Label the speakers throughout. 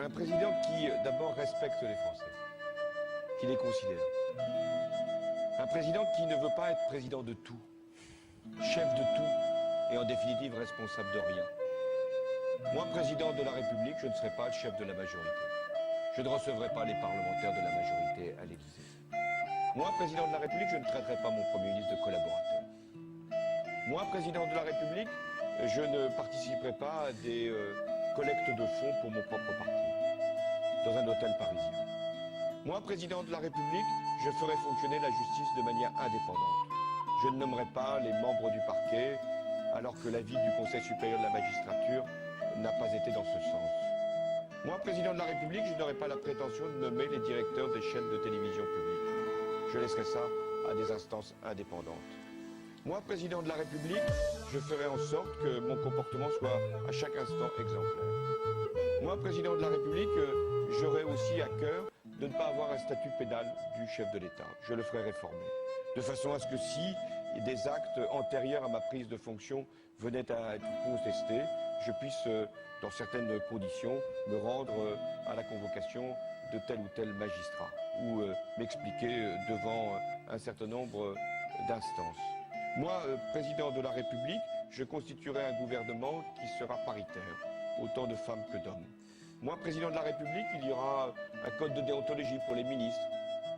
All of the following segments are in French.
Speaker 1: Un président qui, d'abord, respecte les Français, qui les considère. Un président qui ne veut pas être président de tout, chef de tout et en définitive responsable de rien. Moi, président de la République, je ne serai pas le chef de la majorité. Je ne recevrai pas les parlementaires de la majorité à l'Élysée. Moi, président de la République, je ne traiterai pas mon Premier ministre de collaborateur. Moi, président de la République, je ne participerai pas à des collectes de fonds pour mon propre parti, dans un hôtel parisien. Moi, président de la République, je ferai fonctionner la justice de manière indépendante. Je ne nommerai pas les membres du parquet, alors que l'avis du Conseil supérieur de la magistrature n'a pas été dans ce sens. Moi, président de la République, je n'aurai pas la prétention de nommer les directeurs des chaînes de télévision publiques. Je laisserai ça à des instances indépendantes. Moi, président de la République, je ferai en sorte que mon comportement soit à chaque instant exemplaire. Moi, président de la République, j'aurai aussi à cœur de ne pas avoir un statut pénal du chef de l'État. Je le ferai réformer. De façon à ce que si des actes antérieurs à ma prise de fonction venaient à être contestés, je puisse, dans certaines conditions, me rendre à la convocation de tel ou tel magistrat ou m'expliquer devant un certain nombre d'instances. Moi, président de la République, je constituerai un gouvernement qui sera paritaire, autant de femmes que d'hommes. Moi, président de la République, il y aura un code de déontologie pour les ministres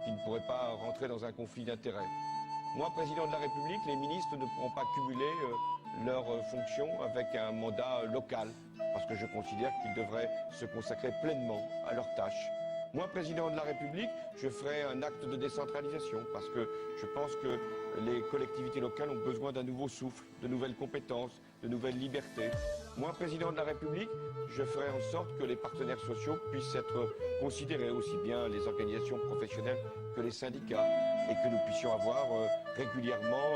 Speaker 1: qui ne pourraient pas rentrer dans un conflit d'intérêts. Moi, président de la République, les ministres ne pourront pas cumuler leurs fonctions avec un mandat local, parce que je considère qu'ils devraient se consacrer pleinement à leurs tâches. Moi, président de la République, je ferai un acte de décentralisation, parce que je pense que les collectivités locales ont besoin d'un nouveau souffle, de nouvelles compétences, de nouvelles libertés. Moi, président de la République, je ferai en sorte que les partenaires sociaux puissent être considérés, aussi bien les organisations professionnelles que les syndicats, et que nous puissions avoir régulièrement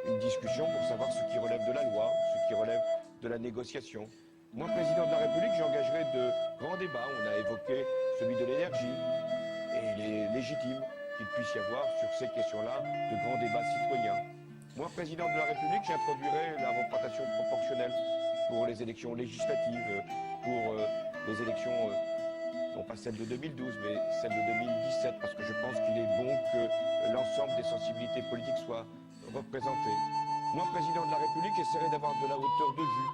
Speaker 1: une discussion pour savoir ce qui relève de la loi, ce qui relève de la négociation. Moi, président de la République, j'engagerai de grands débats. On a évoqué celui de l'énergie, et il est légitime qu'il puisse y avoir sur ces questions-là de grands débats citoyens. Moi, président de la République, j'introduirai la représentation proportionnelle pour les élections législatives, pour les élections, non pas celles de 2012, mais celles de 2017, parce que je pense qu'il est bon que l'ensemble des sensibilités politiques soient représentées. Moi, président de la République, j'essaierai d'avoir de la hauteur de vue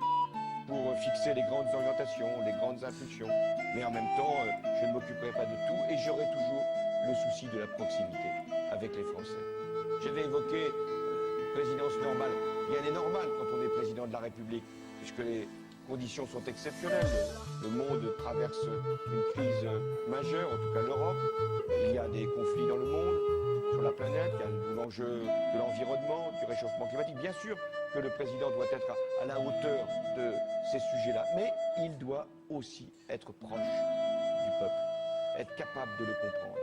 Speaker 1: pour fixer les grandes orientations, les grandes impulsions. Mais en même temps, je ne m'occuperai pas de tout et j'aurai toujours le souci de la proximité avec les Français. J'avais évoqué une présidence normale. Rien n'est normal quand on est président de la République, puisque les conditions sont exceptionnelles. Le monde traverse une crise majeure, en tout cas l'Europe. Il y a des conflits dans le monde, sur la planète, il y a l'enjeu de l'environnement, du réchauffement climatique. Bien sûr que le président doit être à la hauteur de ces sujets-là, mais il doit aussi être proche du peuple, être capable de le comprendre.